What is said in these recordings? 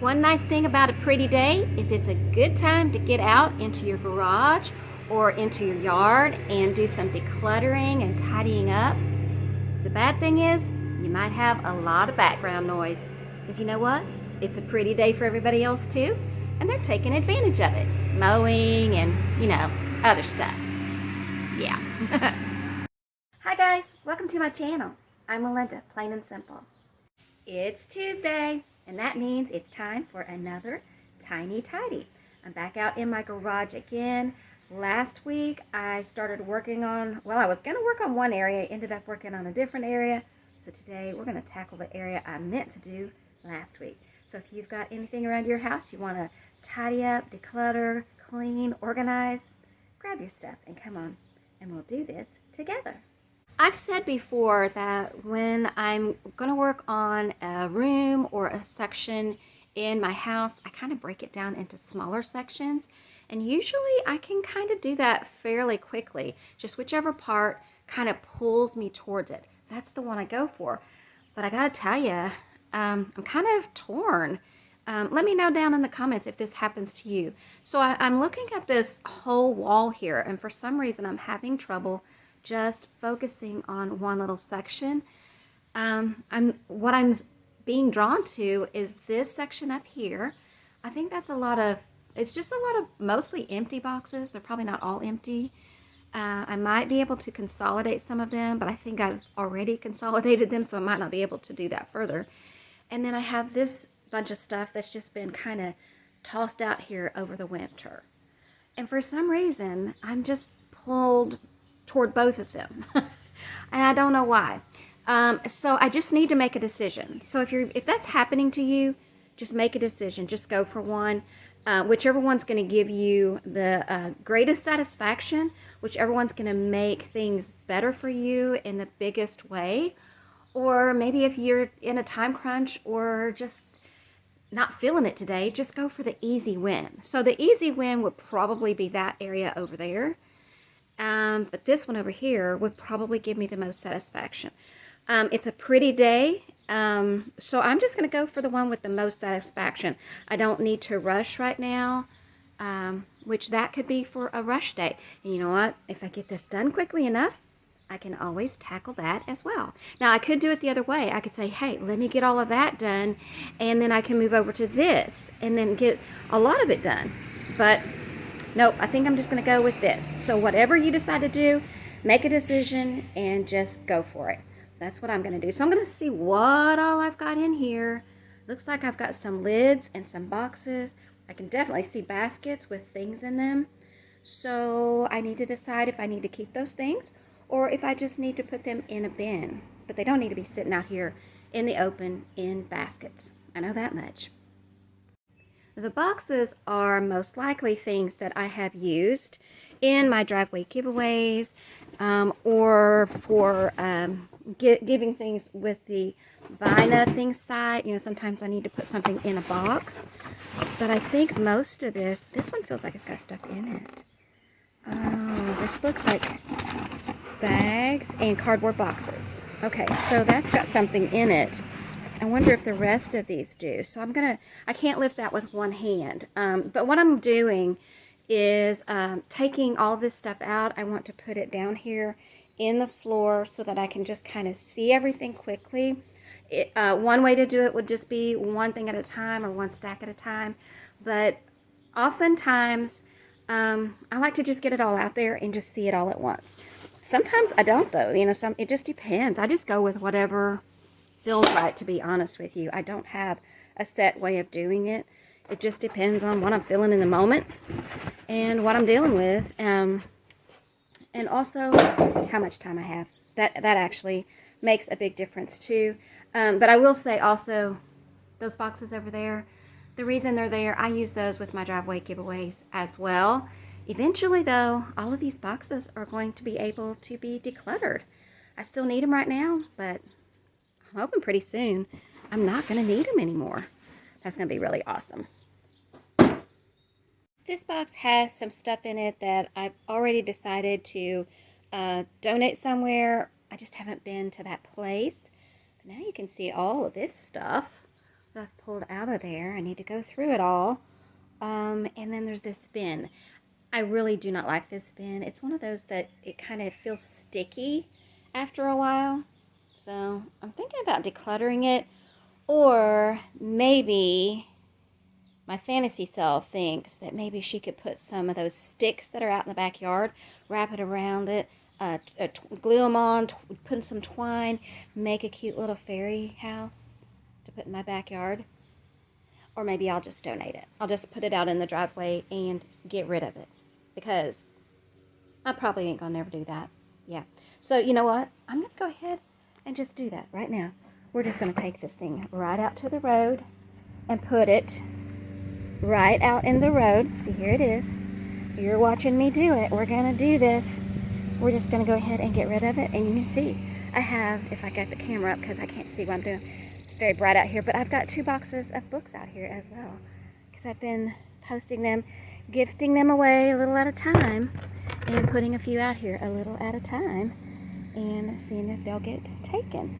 One nice thing about a pretty day is it's a good time to get out into your garage or into your yard and do some decluttering and tidying up. The bad thing is you might have a lot of background noise because you know what? It's a pretty day for everybody else too, and they're taking advantage of it. Mowing and, other stuff. Yeah. Hi guys, welcome to my channel. I'm Melinda, plain and simple. It's Tuesday, and that means it's time for another tiny tidy. I'm back out in my garage again. Last week I started working on, I was going to work on one area, ended up working on a different area. So today we're going to tackle the area I meant to do last week. So if you've got anything around your house you want to tidy up, declutter, clean, organize, grab your stuff and come on, and we'll do this together. I've said before that when I'm going to work on a room or a section in my house, I kind of break it down into smaller sections. And usually I can kind of do that fairly quickly. Just whichever part kind of pulls me towards it. That's the one I go for. But I got to tell you, I'm kind of torn. Let me know down in the comments if this happens to you. So I'm looking at this whole wall here, and for some reason I'm having trouble just focusing on one little section. What I'm being drawn to is this section up here. I think that's it's just a lot of mostly empty boxes. They're probably not all empty. I might be able to consolidate some of them, but I think I've already consolidated them, so I might not be able to do that further. And then I have this bunch of stuff that's just been kind of tossed out here over the winter. And for some reason, I'm just pulled toward both of them. And I don't know why. So I just need to make a decision. So if that's happening to you, just make a decision. Just go for one. Whichever one's going to give you the greatest satisfaction, whichever one's going to make things better for you in the biggest way. Or maybe if you're in a time crunch or just not feeling it today, just go for the easy win. So the easy win would probably be that area over there. But this one over here would probably give me the most satisfaction. It's a pretty day, so I'm just going to go for the one with the most satisfaction. I don't need to rush right now, which that could be for a rush day. And you know what? If I get this done quickly enough, I can always tackle that as well. Now, I could do it the other way. I could say, hey, let me get all of that done, and then I can move over to this and then get a lot of it done. But nope, I think I'm just going to go with this. So whatever you decide to do, make a decision and just go for it. That's what I'm going to do. So I'm going to see what all I've got in here. Looks like I've got some lids and some boxes. I can definitely see baskets with things in them. So I need to decide if I need to keep those things or if I just need to put them in a bin. But they don't need to be sitting out here in the open in baskets. I know that much. The boxes are most likely things that I have used in my driveway giveaways or for giving things with the buy nothing site. Sometimes I need to put something in a box. But I think most of this one feels like it's got stuff in it. Oh, this looks like bags and cardboard boxes. Okay, so that's got something in it. I wonder if the rest of these do. So I can't lift that with one hand. But what I'm doing is taking all this stuff out. I want to put it down here in the floor so that I can just kind of see everything quickly. One way to do it would just be one thing at a time or one stack at a time. But oftentimes, I like to just get it all out there and just see it all at once. Sometimes I don't, though. It just depends. I just go with whatever feels right, to be honest with you. I don't have a set way of doing it. It just depends on what I'm feeling in the moment and what I'm dealing with, and also how much time I have. That actually makes a big difference too. But I will say also, those boxes over there, the reason they're there, I use those with my driveway giveaways as well. Eventually though, all of these boxes are going to be able to be decluttered. I still need them right now, but I'm hoping pretty soon I'm not going to need them anymore. That's going to be really awesome. This box has some stuff in it that I've already decided to donate somewhere. I just haven't been to that place. But now you can see all of this stuff. stuff pulled out of there. I need to go through it all. And then there's this bin. I really do not like this bin. It's one of those that it kind of feels sticky after a while. So I'm thinking about decluttering it, or maybe my fantasy self thinks that maybe she could put some of those sticks that are out in the backyard, wrap it around it, glue them on, put some twine, make a cute little fairy house to put in my backyard. Or maybe I'll just donate it. I'll just put it out in the driveway and get rid of it, because I probably ain't gonna never do that. Yeah. So you know what? I'm gonna go ahead and just do that right now. We're just gonna take this thing right out to the road and put it right out in the road. See, here it is. You're watching me do it. We're gonna do this. We're just gonna go ahead and get rid of it. And you can see I have, if I got the camera up, because I can't see what I'm doing, it's very bright out here, but I've got 2 boxes of books out here as well, because I've been posting them, gifting them away a little at a time, and putting a few out here a little at a time, and seeing if they'll get taken.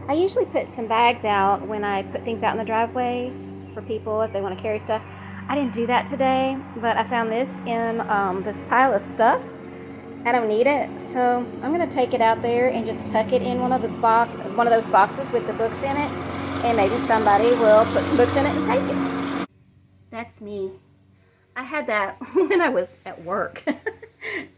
I usually put some bags out when I put things out in the driveway for people if they want to carry stuff. I didn't do that today, but I found this in this pile of stuff. I don't need it, so I'm going to take it out there and just tuck it in one of those boxes with the books in it, and maybe somebody will put some books in it and take it. That's me. I had that when I was at work.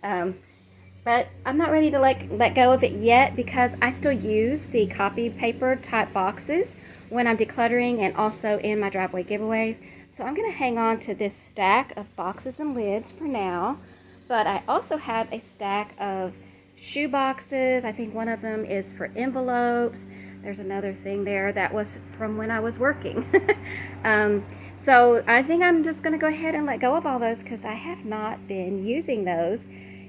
But I'm not ready to let go of it yet, because I still use the copy paper type boxes when I'm decluttering and also in my driveway giveaways. So I'm going to hang on to this stack of boxes and lids for now. But I also have a stack of shoe boxes. I think one of them is for envelopes. There's another thing there that was from when I was working. So I think I'm just going to go ahead and let go of all those, because I have not been using those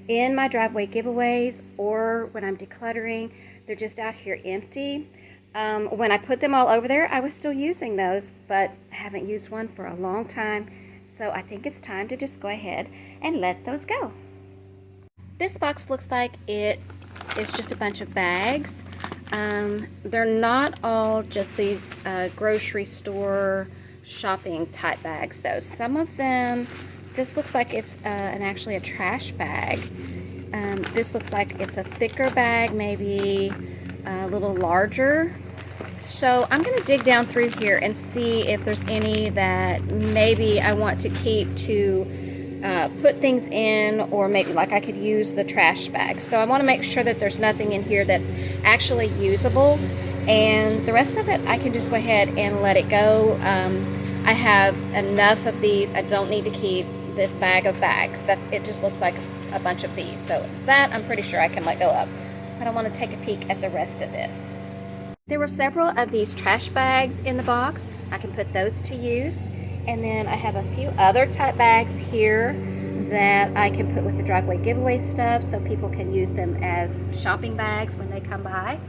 in my driveway giveaways or when I'm decluttering. They're just out here empty. When I put them all over there, I was still using those, but I haven't used one for a long time. So I think it's time to just go ahead and let those go. This box looks like it is just a bunch of bags. They're not all just these grocery store shopping type bags though. Some of them, this looks like it's actually a trash bag. This looks like it's a thicker bag, maybe a little larger. So I'm going to dig down through here and see if there's any that maybe I want to keep to put things in, or maybe like I could use the trash bag. So I want to make sure that there's nothing in here that's actually usable, and the rest of it I can just go ahead and let it go. I have enough of these. I don't need to keep this bag of bags. It just looks like a bunch of these. So that I'm pretty sure I can let go of. But I want to take a peek at the rest of this. There were several of these trash bags in the box. I can put those to use. And then I have a few other type bags here that I can put with the driveway giveaway stuff, so people can use them as shopping bags when they come by.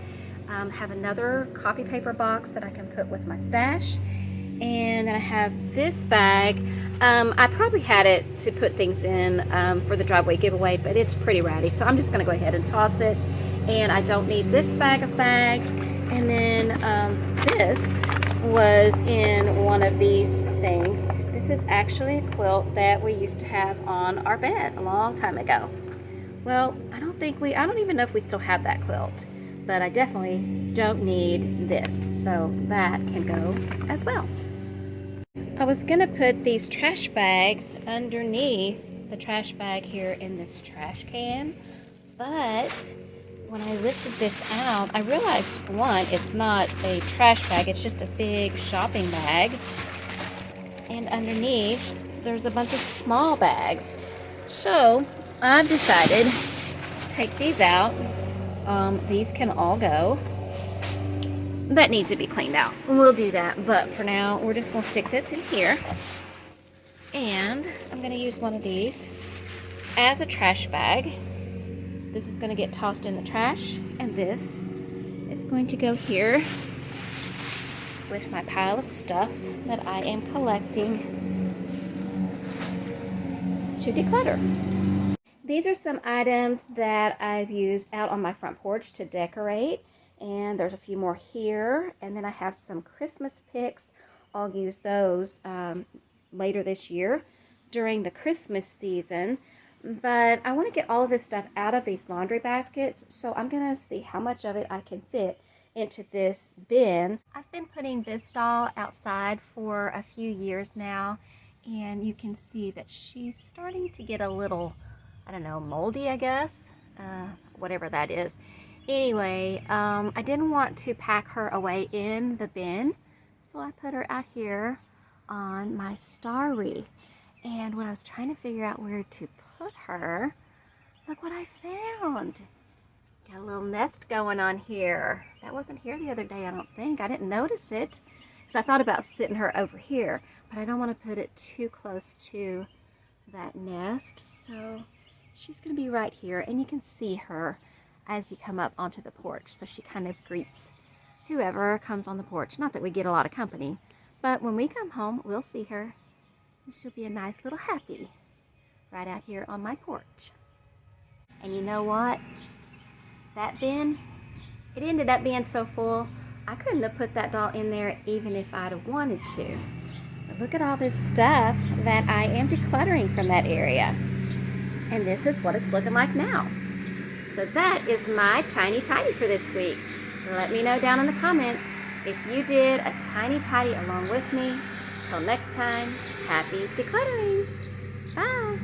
Have another copy paper box that I can put with my stash. And then I have this bag. I probably had it to put things in for the driveway giveaway, but it's pretty ratty, so I'm just going to go ahead and toss it. And I don't need this bag of bags. And then this was in one of these things. This is actually a quilt that we used to have on our bed a long time ago. Well, I don't even know if we still have that quilt, but I definitely don't need this, so that can go as well. I was gonna put these trash bags underneath the trash bag here in this trash can, but when I lifted this out, I realized, one, it's not a trash bag, it's just a big shopping bag. And underneath, there's a bunch of small bags. So, I've decided to take these out. These can all go. That needs to be cleaned out. We'll do that, but for now, we're just going to stick this in here. And I'm going to use one of these as a trash bag. This is going to get tossed in the trash, and this is going to go here with my pile of stuff that I am collecting to declutter. These are some items that I've used out on my front porch to decorate, and there's a few more here, and then I have some Christmas picks I'll use those later this year during the Christmas season. But I want to get all of this stuff out of these laundry baskets, so I'm going to see how much of it I can fit into this bin. I've been putting this doll outside for a few years now, and you can see that she's starting to get a little, I don't know, moldy, I guess, whatever that is. Anyway, I didn't want to pack her away in the bin, so I put her out here on my star wreath. And when I was trying to figure out where to put her, look what I found. Got a little nest going on here. That wasn't here the other day, I don't think. I didn't notice it because I thought about sitting her over here, but I don't want to put it too close to that nest. So she's going to be right here, and you can see her as you come up onto the porch. So she kind of greets whoever comes on the porch. Not that we get a lot of company, but when we come home, we'll see her. She'll be a nice little happy right out here on my porch. And you know what? That bin, it ended up being so full, I couldn't have put that doll in there even if I'd have wanted to. But look at all this stuff that I am decluttering from that area. And this is what it's looking like now. So that is my tiny tidy for this week. Let me know down in the comments if you did a tiny tidy along with me. Till next time, happy decluttering. Bye.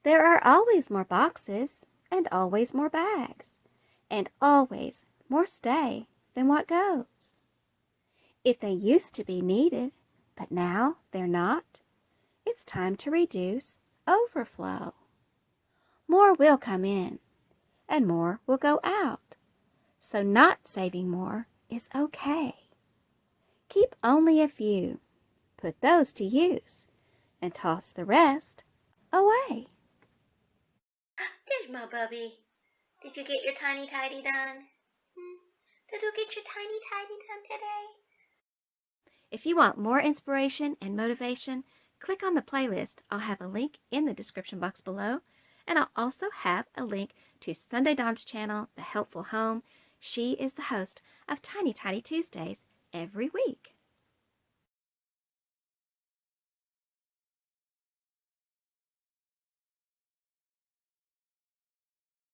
There are always more boxes and always more bags and always more stay than what goes. If they used to be needed, but now they're not, it's time to reduce overflow. More will come in and more will go out. So not saving more is okay. Keep only a few, put those to use, and toss the rest away. There's my bubby. Did you get your tiny tidy done? Did you get your tiny tidy done today? If you want more inspiration and motivation, click on the playlist. I'll have a link in the description box below, and I'll also have a link to Sunday Dawn's channel, The Helpful Home. She is the host of Tiny Tidy Tuesdays every week.